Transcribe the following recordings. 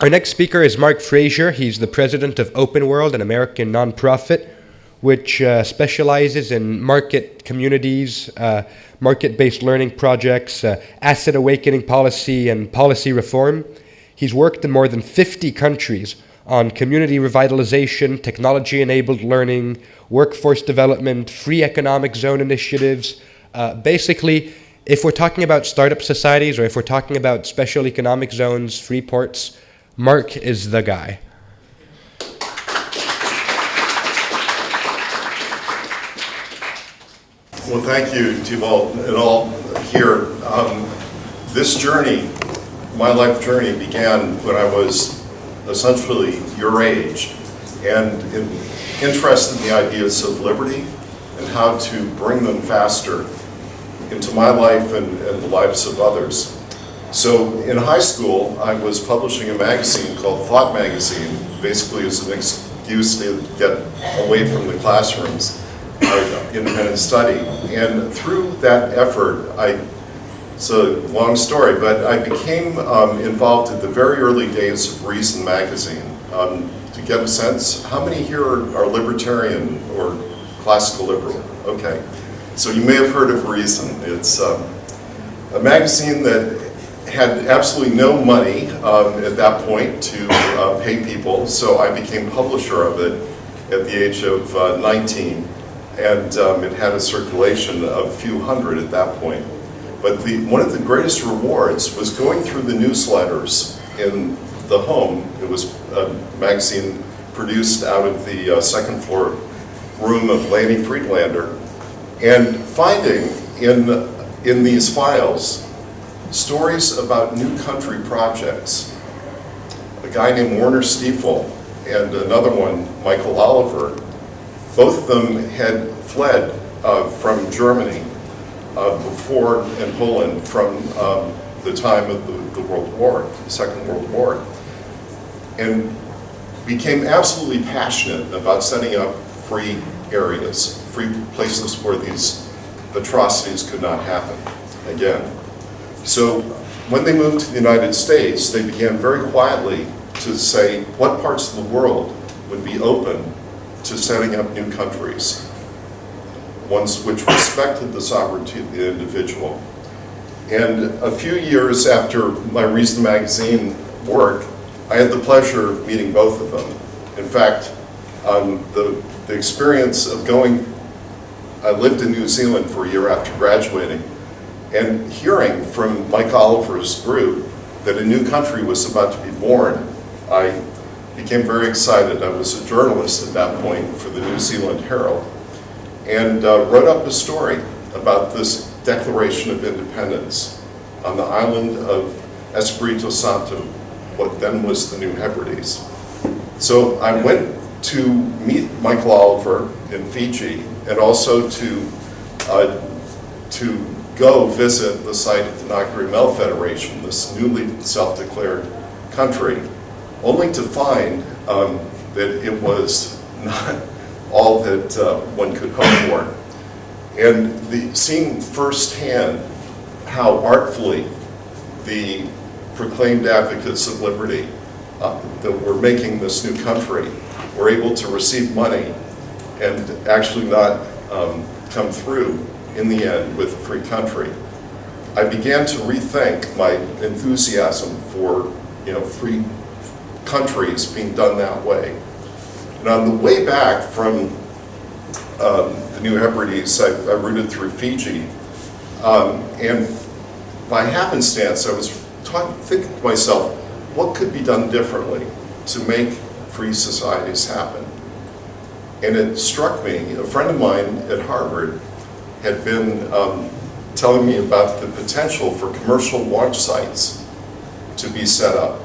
Our next speaker is Mark Frazier. He's the president of Open World, an American nonprofit which specializes in market communities, market-based learning projects, asset awakening policy, and policy reform. He's worked in more than 50 countries on community revitalization, technology-enabled learning, workforce development, free economic zone initiatives. Basically, if we're talking about startup societies or if we're talking about special economic zones, free ports, Mark is the guy. Well, thank you, Thibault, and all here. This journey, my life journey, began when I was essentially your age and interested in the ideas of liberty and how to bring them faster into my life and the lives of others. So in high school, I was publishing a magazine called Thought Magazine, basically as an excuse to get away from the classrooms, independent study. And through that effort, it's a long story, but I became involved at the very early days of Reason magazine. To get a sense, how many here are libertarian or classical liberal? Okay, so you may have heard of Reason. It's a magazine that had absolutely no money at that point to pay people, so I became publisher of it at the age of 19, and it had a circulation of a few hundred at that point. But one of the greatest rewards was going through the newsletters in the home. It was a magazine produced out of the second floor room of Lanny Friedlander, and finding in these files stories about new country projects. A guy named Warner Stiefel and another one, Michael Oliver, both of them had fled from Germany before, and Poland, from the time of the World War, the Second World War, and became absolutely passionate about setting up free areas, free places where these atrocities could not happen again. So when they moved to the United States, they began very quietly to say what parts of the world would be open to setting up new countries, ones which respected the sovereignty of the individual. And a few years after my Reason magazine work, I had the pleasure of meeting both of them. In fact, the experience of I lived in New Zealand for a year after graduating, and hearing from Mike Oliver's group that a new country was about to be born, I became very excited. I was a journalist at that point for the New Zealand Herald, and wrote up a story about this Declaration of Independence on the island of Espirito Santo, what then was the New Hebrides. So I went to meet Michael Oliver in Fiji, and also to go visit the site of the Ngākari Mel Federation, this newly self-declared country, only to find that it was not all that one could hope for. And seeing firsthand how artfully the proclaimed advocates of liberty that were making this new country were able to receive money and actually not come through in the end with a free country, I began to rethink my enthusiasm for free countries being done that way. And on the way back from the New Hebrides, I routed through Fiji, and by happenstance I was thinking to myself, what could be done differently to make free societies happen? And it struck me, a friend of mine at Harvard had been telling me about the potential for commercial launch sites to be set up.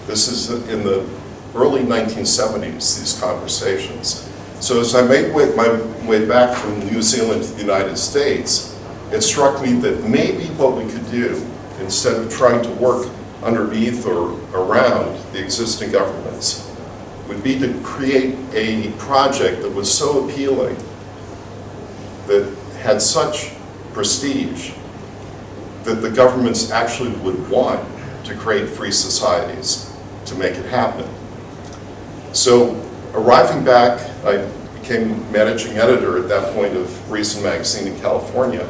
This is in the early 1970s, these conversations. So as I made my way back from New Zealand to the United States, it struck me that maybe what we could do, instead of trying to work underneath or around the existing governments, would be to create a project that was so appealing, that had such prestige, that the governments actually would want to create free societies. to make it happen. So arriving back, I became managing editor at that point of Reason magazine in California.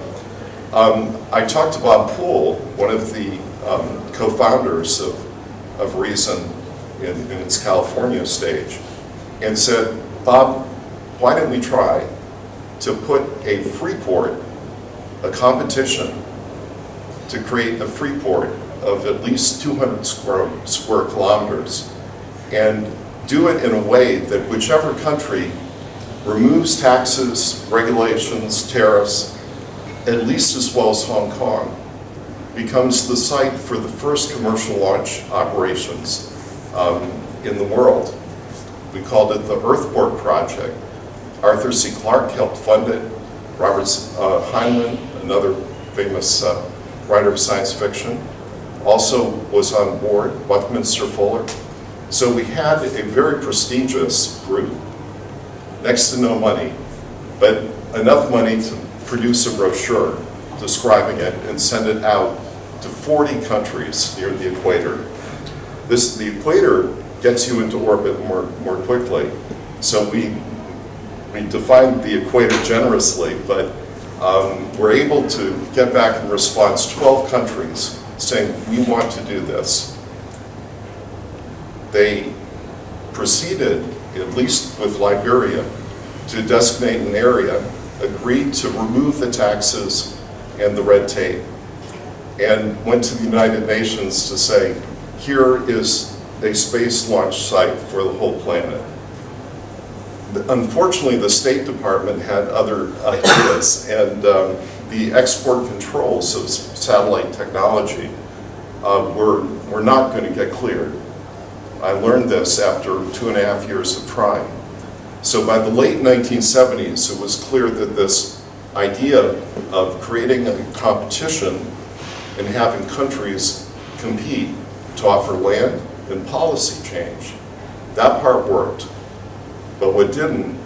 I talked to Bob Poole, one of the co-founders of Reason in its California stage, and said, Bob, why don't we try to put a free port, a competition, to create a free port of at least 200 square kilometers, and do it in a way that whichever country removes taxes, regulations, tariffs, at least as well as Hong Kong, becomes the site for the first commercial launch operations in the world. We called it the Earthport Project. Arthur C. Clarke helped fund it. Robert Heinlein, another famous writer of science fiction, also was on board, Buckminster Fuller. So we had a very prestigious group, next to no money, but enough money to produce a brochure describing it and send it out to 40 countries near the equator. The equator gets you into orbit more quickly. So we defined the equator generously, but we're able to get back in response 12 countries saying, we want to do this. They proceeded, at least with Liberia, to designate an area, agreed to remove the taxes and the red tape, and went to the United Nations to say, here is a space launch site for the whole planet. Unfortunately, the State Department had other ideas, and the export controls of satellite technology were not going to get cleared. I learned this after 2.5 years of trying. So by the late 1970s, it was clear that this idea of creating a competition and having countries compete to offer land and policy change, that part worked. But what didn't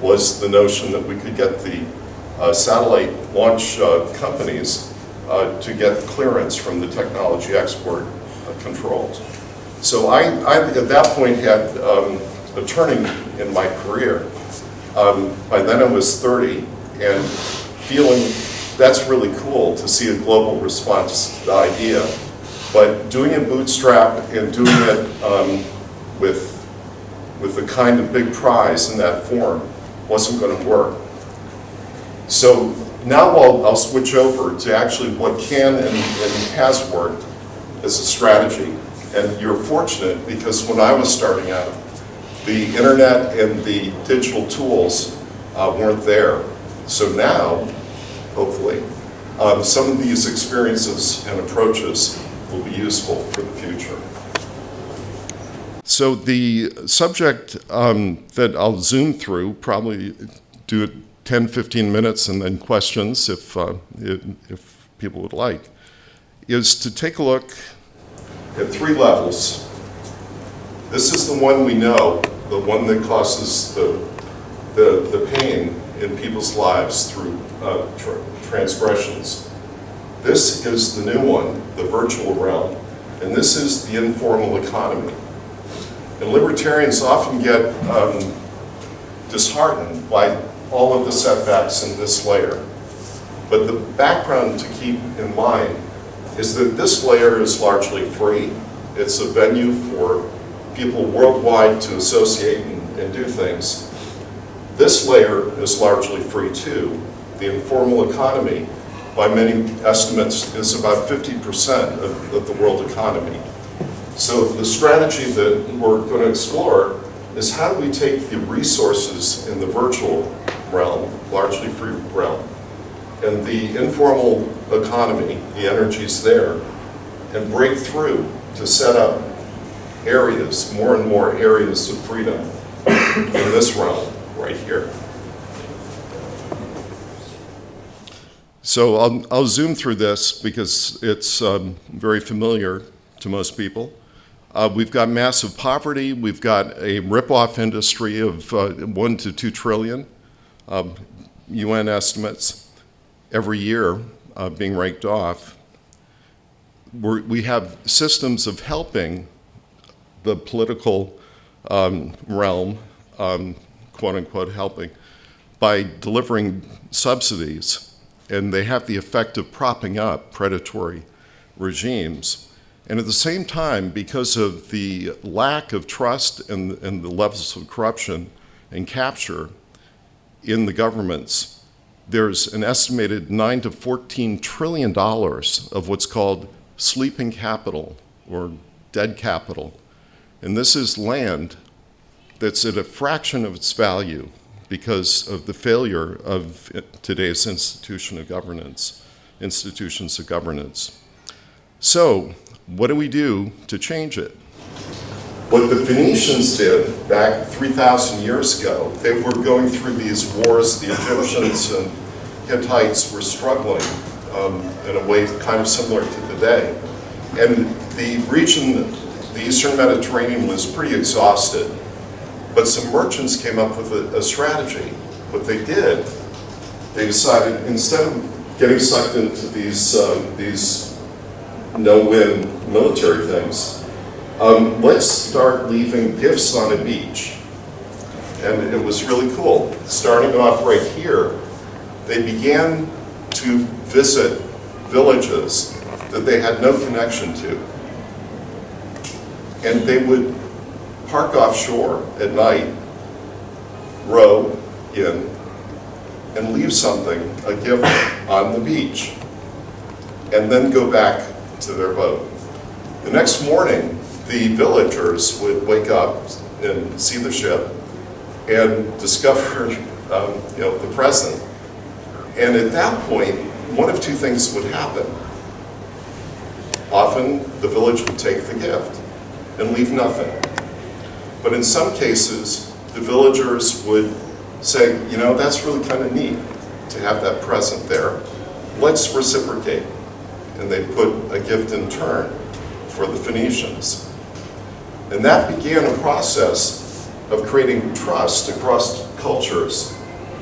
was the notion that we could get the satellite launch companies to get clearance from the technology export controls. So I at that point had a turning in my career. By then I was 30 and feeling that's really cool to see a global response to the idea. But doing it bootstrap and doing it with the kind of big prize in that form wasn't going to work. So now I'll switch over to actually what can and has worked as a strategy. And you're fortunate because when I was starting out, the internet and the digital tools weren't there. So now, hopefully, some of these experiences and approaches will be useful for the future. So the subject that I'll zoom through, probably do it 10, 15 minutes and then questions if people would like, is to take a look at 3 levels. This is the one we know, the one that causes the pain in people's lives through transgressions. This is the new one, the virtual realm, and this is the informal economy. And libertarians often get disheartened by all of the setbacks in this layer. But the background to keep in mind is that this layer is largely free. It's a venue for people worldwide to associate and do things. This layer is largely free too. The informal economy, by many estimates, is about 50% of the world economy. So the strategy that we're going to explore is how do we take the resources in the virtual realm, largely free realm, and the informal economy, the energies there, and break through to set up areas, more and more areas of freedom in this realm right here. So I'll zoom through this because it's very familiar to most people. We've got massive poverty. We've got a rip-off industry of 1 to 2 trillion UN estimates every year being raked off. We have systems of helping the political realm, quote unquote, helping by delivering subsidies, and they have the effect of propping up predatory regimes. And at the same time, because of the lack of trust and the levels of corruption and capture in the governments, there's an estimated $9 to $14 trillion of what's called sleeping capital or dead capital. And this is land that's at a fraction of its value because of the failure of today's institutions of governance. So, what do we do to change it? What the Phoenicians did back 3,000 years ago, they were going through these wars. The Egyptians and Hittites were struggling in a way kind of similar to today. And the region, the Eastern Mediterranean, was pretty exhausted. But some merchants came up with a strategy. What they did, they decided, instead of getting sucked into these no-win military things, let's start leaving gifts on a beach. And it was really cool. Starting off right here, they began to visit villages that they had no connection to. And they would park offshore at night, row in, and leave something, a gift, on the beach, and then go back to their boat. The next morning, the villagers would wake up and see the ship and discover the present. And at that point, one of two things would happen. Often, the village would take the gift and leave nothing. But in some cases, the villagers would say, that's really kind of neat to have that present there. Let's reciprocate. And they put a gift in turn for the Phoenicians. And that began a process of creating trust across cultures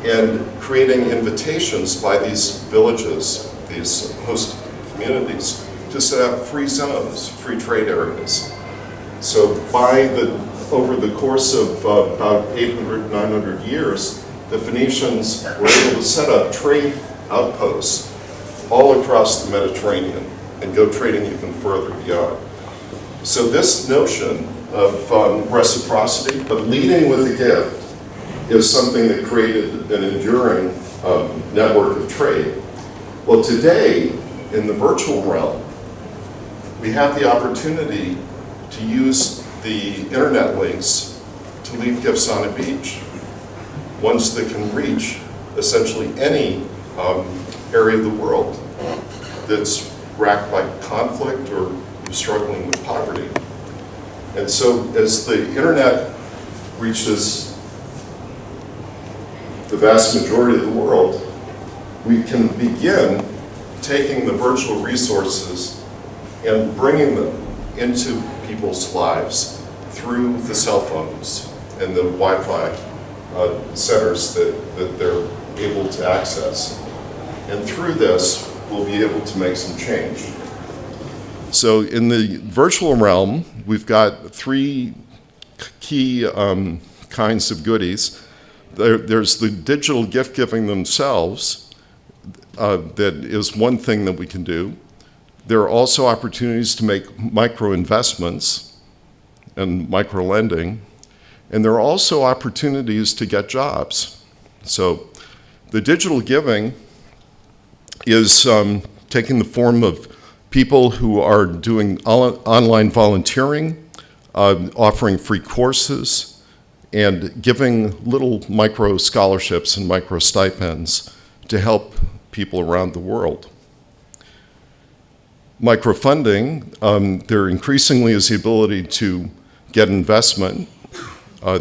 and creating invitations by these villages, these host communities, to set up free zones, free trade areas. So over the course of about 800, 900 years, the Phoenicians were able to set up trade outposts all across the Mediterranean and go trading even further beyond. So this notion of reciprocity, but leading with a gift, is something that created an enduring network of trade. Well, today, in the virtual realm, we have the opportunity to use the internet links to leave gifts on a beach, ones that can reach essentially any area of the world that's racked by conflict or struggling with poverty. And so as the internet reaches the vast majority of the world, we can begin taking the virtual resources and bringing them into people's lives through the cell phones and the Wi-Fi centers that they're able to access. And through this, we'll be able to make some change. So in the virtual realm, we've got three key kinds of goodies. There's the digital gift giving themselves. That is one thing that we can do. There are also opportunities to make micro investments and micro lending. And there are also opportunities to get jobs. So the digital giving is taking the form of people who are doing online volunteering, offering free courses, and giving little micro scholarships and micro stipends to help people around the world. Microfunding, there increasingly is the ability to get investment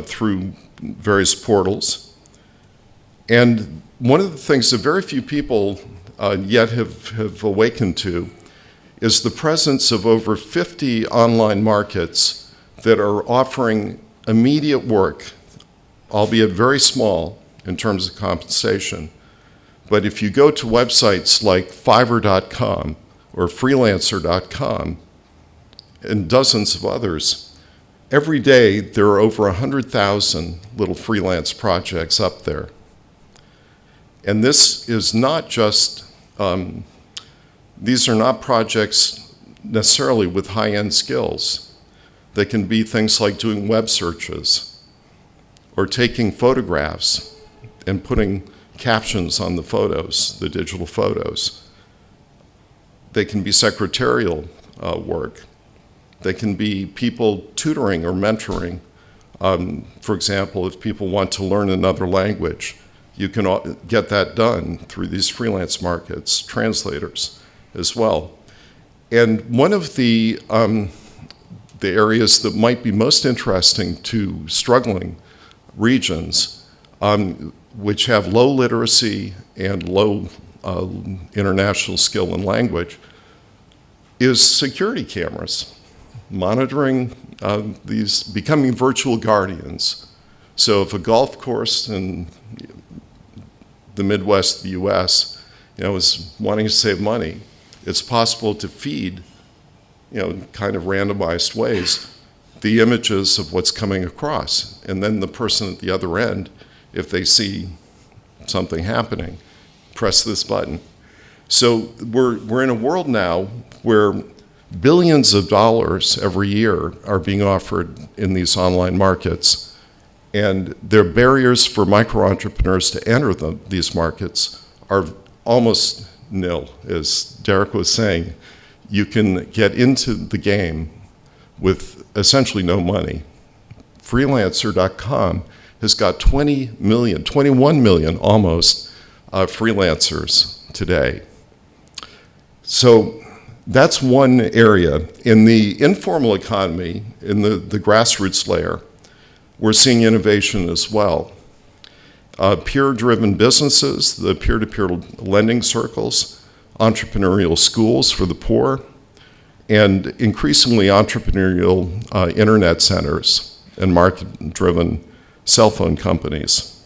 through various portals. And one of the things that very few people yet have awakened to is the presence of over 50 online markets that are offering immediate work, albeit very small in terms of compensation. But if you go to websites like Fiverr.com or Freelancer.com and dozens of others, Every day, there are over 100,000 little freelance projects up there. And this is not just, these are not projects necessarily with high-end skills. They can be things like doing web searches or taking photographs and putting captions on the photos, the digital photos. They can be secretarial work. They can be people tutoring or mentoring. For example, if people want to learn another language, you can get that done through these freelance markets, translators as well. And one of the areas that might be most interesting to struggling regions, which have low literacy and low international skill in language, is security cameras, monitoring these, becoming virtual guardians. So if a golf course in the Midwest of the US, is wanting to save money, it's possible to feed, kind of randomized ways, the images of what's coming across. And then the person at the other end, if they see something happening, press this button. So we're in a world now where billions of dollars every year are being offered in these online markets, and their barriers for micro-entrepreneurs to enter these markets are almost nil. As Derek was saying, you can get into the game with essentially no money. Freelancer.com has got 21 million almost freelancers today. So that's one area. In the informal economy, in the grassroots layer, we're seeing innovation as well. Peer-driven businesses, the peer-to-peer lending circles, entrepreneurial schools for the poor, and increasingly entrepreneurial internet centers and market-driven cell phone companies.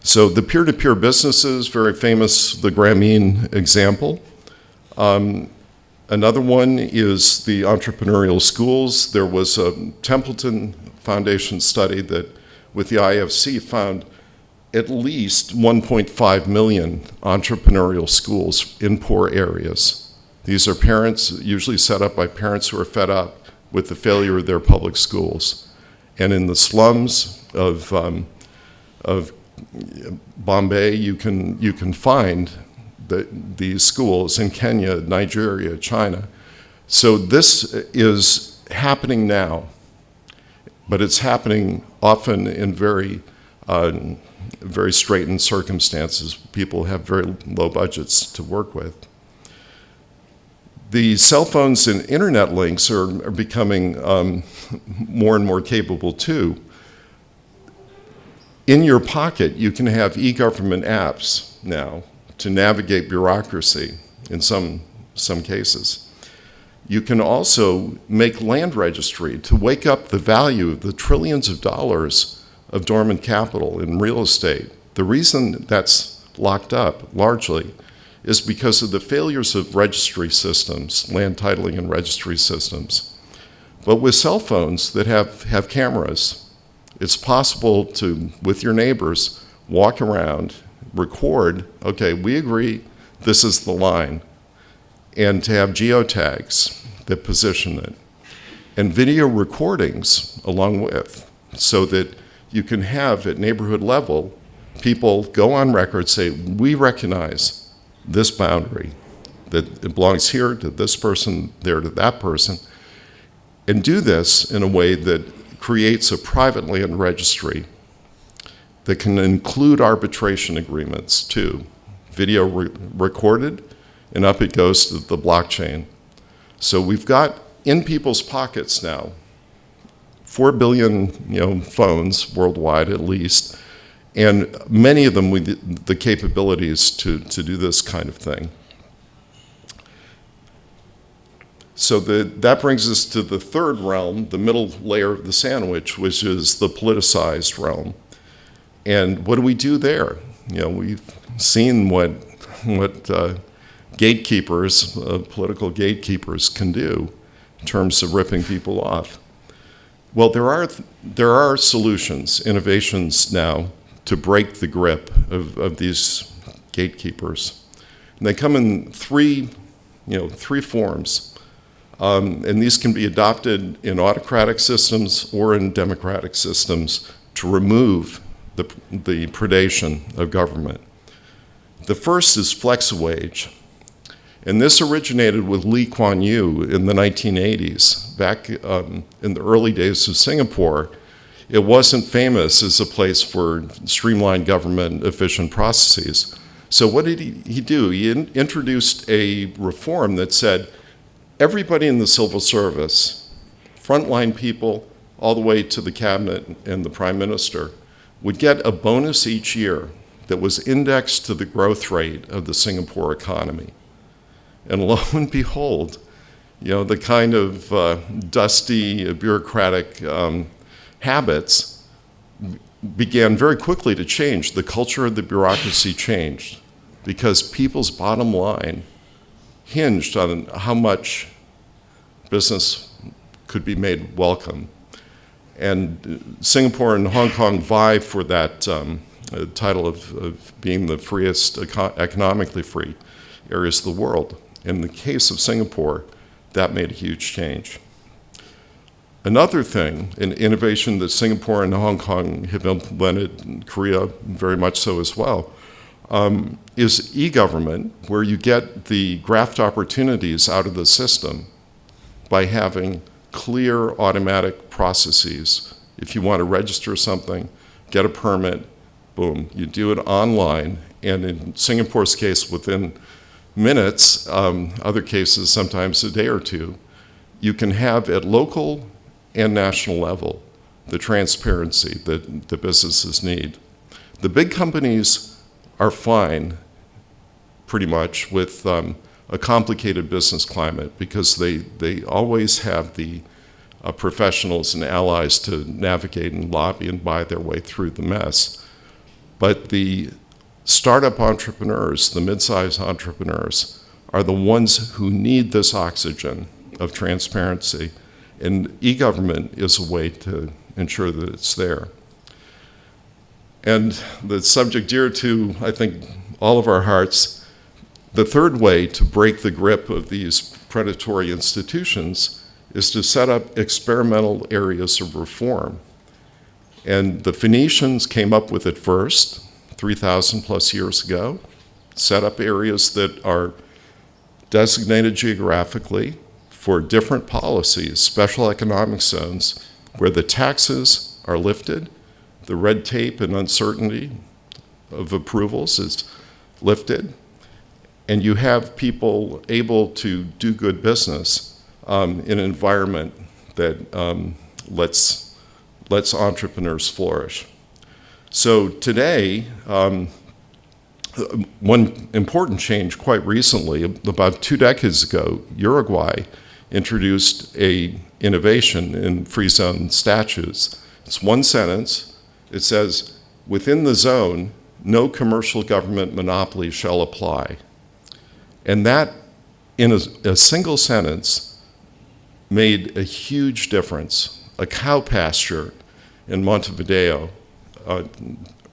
So the peer-to-peer businesses, very famous, the Grameen example. Another one is the entrepreneurial schools. There was a Templeton Foundation study that, with the IFC, found at least 1.5 million entrepreneurial schools in poor areas. These are parents, usually set up by parents who are fed up with the failure of their public schools. And in the slums of Bombay, you can find these schools in Kenya, Nigeria, China. So this is happening now, but it's happening often in very straitened circumstances. People have very low budgets to work with. The cell phones and internet links are becoming more and more capable too. In your pocket, you can have e-government apps now to navigate bureaucracy in some cases. You can also make land registry to wake up the value of the trillions of dollars of dormant capital in real estate. The reason that's locked up largely is because of the failures of registry systems, land titling and registry systems. But with cell phones that have cameras, it's possible to, with your neighbors, walk around, record, okay, we agree this is the line, and to have geotags that position it, and video recordings along with, so that you can have at neighborhood level, people go on record, say, we recognize this boundary, that it belongs here to this person, there to that person, and do this in a way that creates a private land registry that can include arbitration agreements too. Video recorded, and up it goes to the blockchain. So we've got in people's pockets now 4 billion phones worldwide at least, and many of them with the capabilities to do this kind of thing. So that brings us to the third realm, the middle layer of the sandwich, which is the politicized realm. And what do we do there? We've seen what gatekeepers, political gatekeepers can do in terms of ripping people off. Well, there are solutions, innovations now to break the grip of these gatekeepers. And they come in three forms. And these can be adopted in autocratic systems or in democratic systems to remove the predation of government. The first is flex-wage. And this originated with Lee Kuan Yew in the 1980s. Back in the early days of Singapore, it wasn't famous as a place for streamlined government efficient processes. So what did he do? He introduced a reform that said everybody in the civil service, frontline people all the way to the cabinet and the prime minister, would get a bonus each year that was indexed to the growth rate of the Singapore economy. And lo and behold, the kind of dusty, bureaucratic habits began very quickly to change. The culture of the bureaucracy changed because people's bottom line hinged on how much business could be made welcome. And Singapore and Hong Kong vie for that title of being the freest, economically free areas of the world. In the case of Singapore, that made a huge change. Another thing, an innovation that Singapore and Hong Kong have implemented, and Korea very much so as well, is e-government, where you get the graft opportunities out of the system by having clear automatic processes. If you want to register something, get a permit, boom, you do it online, and in Singapore's case, within minutes, other cases sometimes a day or two, you can have at local and national level the transparency that the businesses need. The big companies are fine, pretty much, with a complicated business climate because they always have the professionals and allies to navigate and lobby and buy their way through the mess. But the startup entrepreneurs, the mid-sized entrepreneurs, are the ones who need this oxygen of transparency, and e-government is a way to ensure that it's there. And the subject dear to, I think, all of our hearts, the third way to break the grip of these predatory institutions is to set up experimental areas of reform. And the Phoenicians came up with it first, 3,000 plus years ago, set up areas that are designated geographically for different policies, special economic zones, where the taxes are lifted, the red tape and uncertainty of approvals is lifted, and you have people able to do good business in an environment that lets entrepreneurs flourish. So today, one important change quite recently, about 2 decades ago, Uruguay introduced an innovation in free zone statutes. It's one sentence. It says, within the zone, no commercial government monopoly shall apply. And that, in a single sentence, made a huge difference. A cow pasture in Montevideo,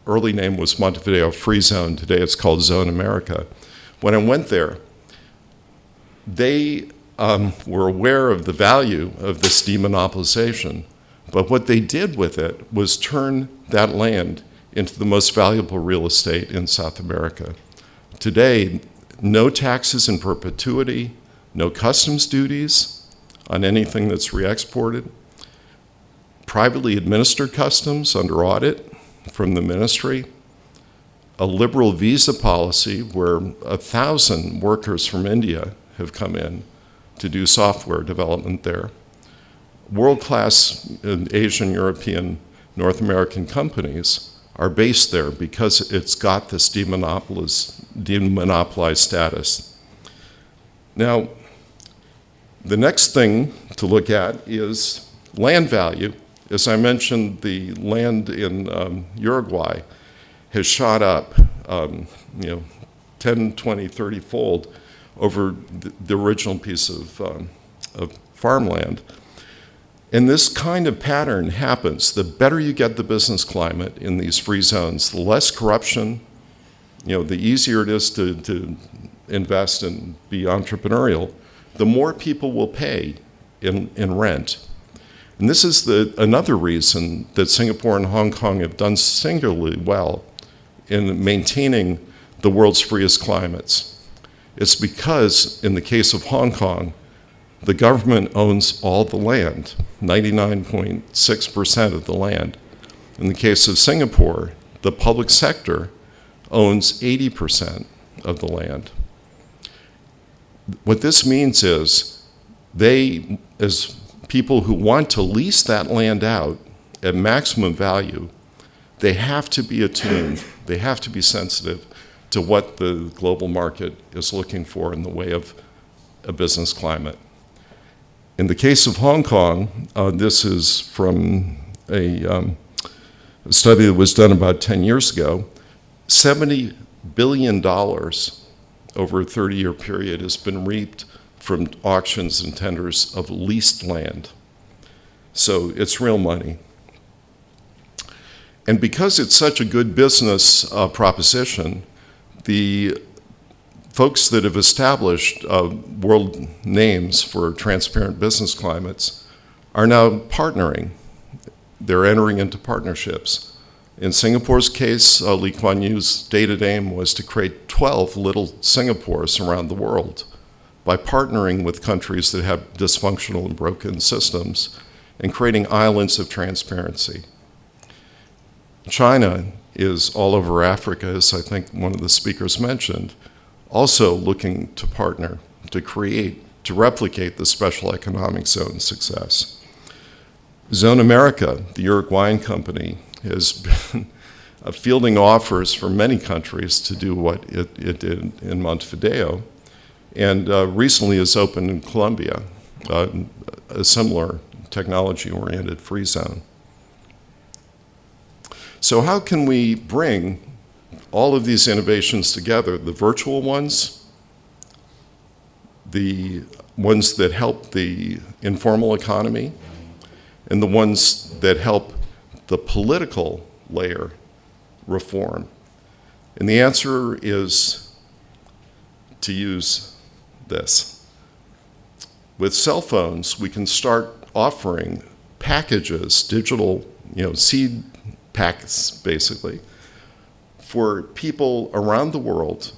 early name was Montevideo Free Zone, today it's called Zone America. When I went there, they were aware of the value of this demonopolization, but what they did with it was turn that land into the most valuable real estate in South America. Today, no taxes in perpetuity, no customs duties on anything that's re-exported, privately administered customs under audit from the ministry, a liberal visa policy where 1,000 workers from India have come in to do software development there. World-class Asian, European, North American companies are based there because it's got this demonopolized status. Now, the next thing to look at is land value. As I mentioned, the land in Uruguay has shot up 10, 20, 30-fold over the original piece of farmland. And this kind of pattern happens. The better you get the business climate in these free zones, the less corruption, the easier it is to invest and be entrepreneurial, the more people will pay in rent. And this is another reason that Singapore and Hong Kong have done singularly well in maintaining the world's freest climates. It's because, in the case of Hong Kong, the government owns all the land, 99.6% of the land. In the case of Singapore, the public sector owns 80% of the land. What this means is they, as people who want to lease that land out at maximum value, they have to be attuned, they have to be sensitive to what the global market is looking for in the way of a business climate. In the case of Hong Kong, this is from a study that was done about 10 years ago. $70 billion over a 30-year period has been reaped from auctions and tenders of leased land. So it's real money. And because it's such a good business proposition, the folks that have established world names for transparent business climates are now partnering. They're entering into partnerships. In Singapore's case, Lee Kuan Yew's stated aim was to create 12 little Singapores around the world by partnering with countries that have dysfunctional and broken systems and creating islands of transparency. China is all over Africa, as I think one of the speakers mentioned, also looking to partner, to replicate the special economic zone success. Zone America, the Uruguayan company, has been fielding offers from many countries to do what it did in Montevideo, and recently has opened in Colombia, a similar technology-oriented free zone. So how can we bring all of these innovations together, the virtual ones, the ones that help the informal economy, and the ones that help the political layer reform? And the answer is to use this. With cell phones, we can start offering packages, digital, seed packs, basically, for people around the world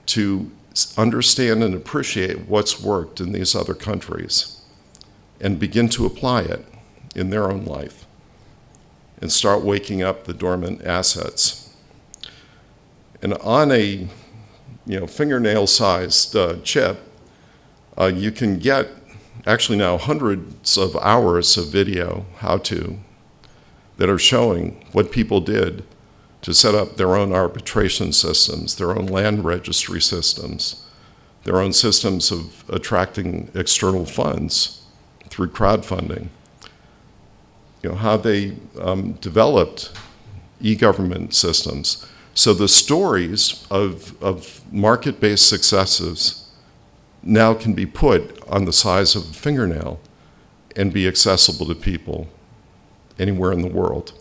to understand and appreciate what's worked in these other countries and begin to apply it in their own life and start waking up the dormant assets. And on a fingernail-sized chip, you can get actually now hundreds of hours of video how-to that are showing what people did to set up their own arbitration systems, their own land registry systems, their own systems of attracting external funds through crowdfunding, how they developed e-government systems. So the stories of market-based successes now can be put on the size of a fingernail and be accessible to people anywhere in the world.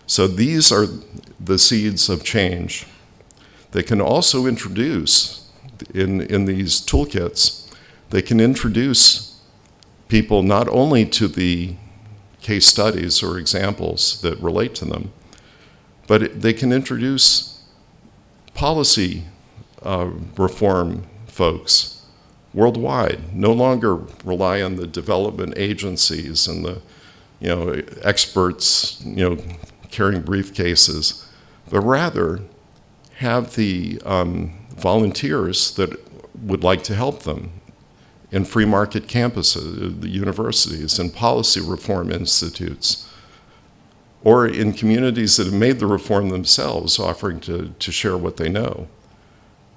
So these are the seeds of change. They can also introduce, in these toolkits, they can introduce people not only to the case studies or examples that relate to them, but they can introduce policy reform folks worldwide. No longer rely on the development agencies and the experts carrying briefcases, but rather have the volunteers that would like to help them in free market campuses, the universities, and policy reform institutes, or in communities that have made the reform themselves, offering to share what they know.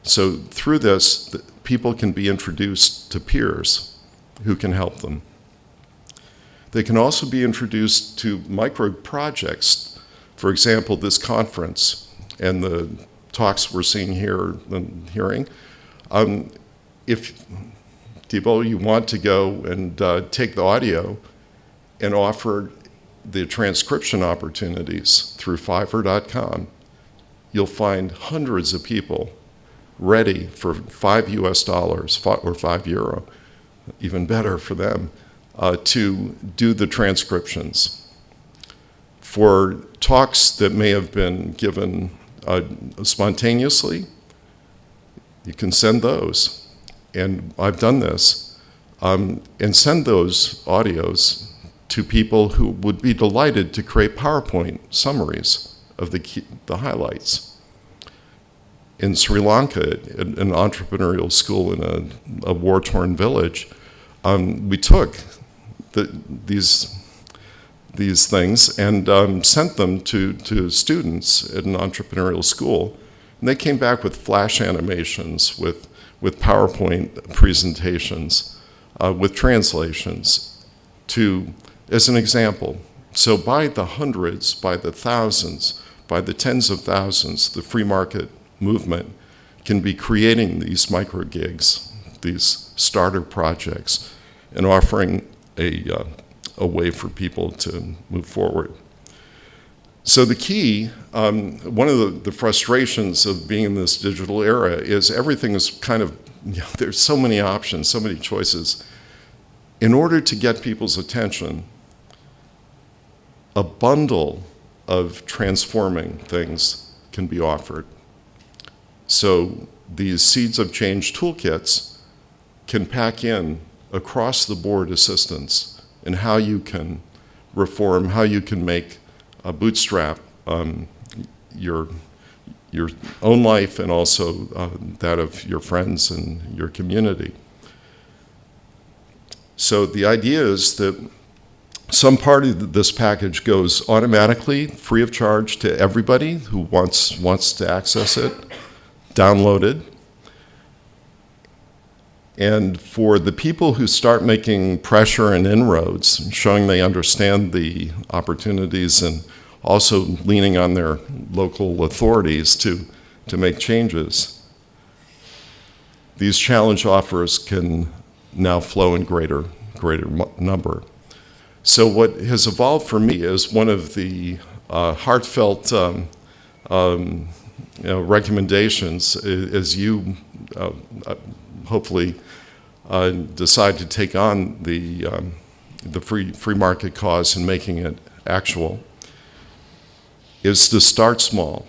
So through this, people can be introduced to peers who can help them. They can also be introduced to micro projects. For example, this conference and the talks we're seeing here and hearing. If Thibault, you want to go and take the audio and offer the transcription opportunities through Fiverr.com, you'll find hundreds of people ready for $5 or €5, even better for them, to do the transcriptions. For talks that may have been given spontaneously, you can send those. And I've done this. And send those audios to people who would be delighted to create PowerPoint summaries of the highlights. In Sri Lanka, an entrepreneurial school in a war-torn village, we took these things and sent them to students at an entrepreneurial school. And they came back with flash animations, with PowerPoint presentations, with translations, as an example. So by the hundreds, by the thousands, by the tens of thousands, the free market movement can be creating these micro gigs, these starter projects, and offering a way for people to move forward. So the key, one of the frustrations of being in this digital era is everything is kind of, there's so many options, so many choices. In order to get people's attention, a bundle of transforming things can be offered. So these Seeds of Change toolkits can pack in across-the-board assistance in how you can reform, how you can make a bootstrap your own life and also that of your friends and your community. So the idea is that some part of this package goes automatically, free of charge, to everybody who wants to access it, downloaded. And for the people who start making pressure and inroads, showing they understand the opportunities and also leaning on their local authorities to make changes, these challenge offers can now flow in greater number. So what has evolved for me is one of the heartfelt recommendations as you hopefully decide to take on the free market cause and making it actual, is to start small.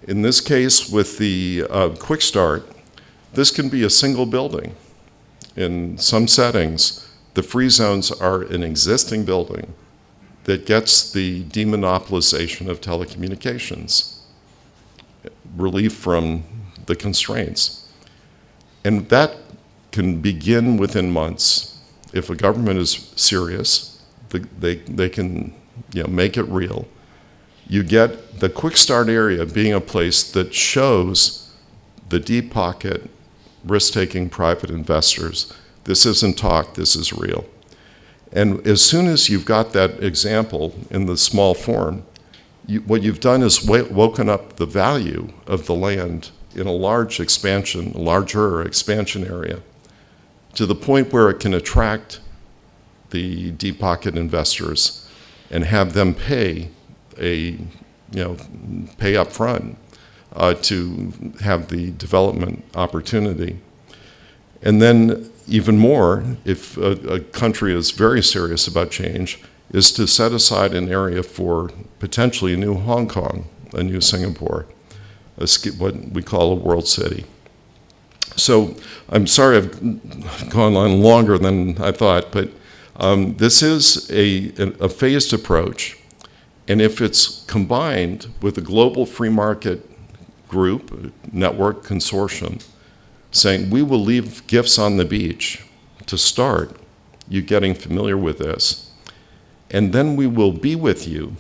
In this case, with the Quick Start, this can be a single building. In some settings, the free zones are an existing building that gets the demonopolization of telecommunications, relief from the constraints. And that can begin within months. If a government is serious, they can make it real. You get the Quick Start area being a place that shows the deep pocket, risk-taking private investors. This isn't talk, this is real. And as soon as you've got that example in the small form, what you've done is woken up the value of the land in a larger expansion area, to the point where it can attract the deep pocket investors and have them pay up front to have the development opportunity. And then even more, if a country is very serious about change, is to set aside an area for potentially a new Hong Kong, a new Singapore, what we call a world city. So I'm sorry I've gone on longer than I thought, but this is a phased approach. And if it's combined with a global free market group, network, consortium, saying we will leave gifts on the beach to start you getting familiar with this, and then we will be with you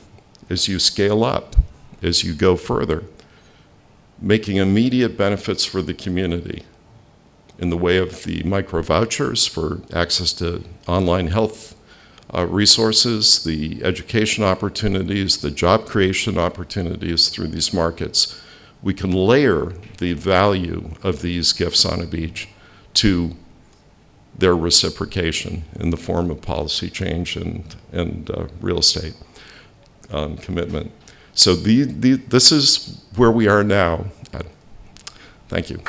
as you scale up, as you go further, making immediate benefits for the community in the way of the micro vouchers for access to online health resources, the education opportunities, the job creation opportunities through these markets. We can layer the value of these gifts on a beach to their reciprocation in the form of policy change and real estate commitment. So this is where we are now. Thank you.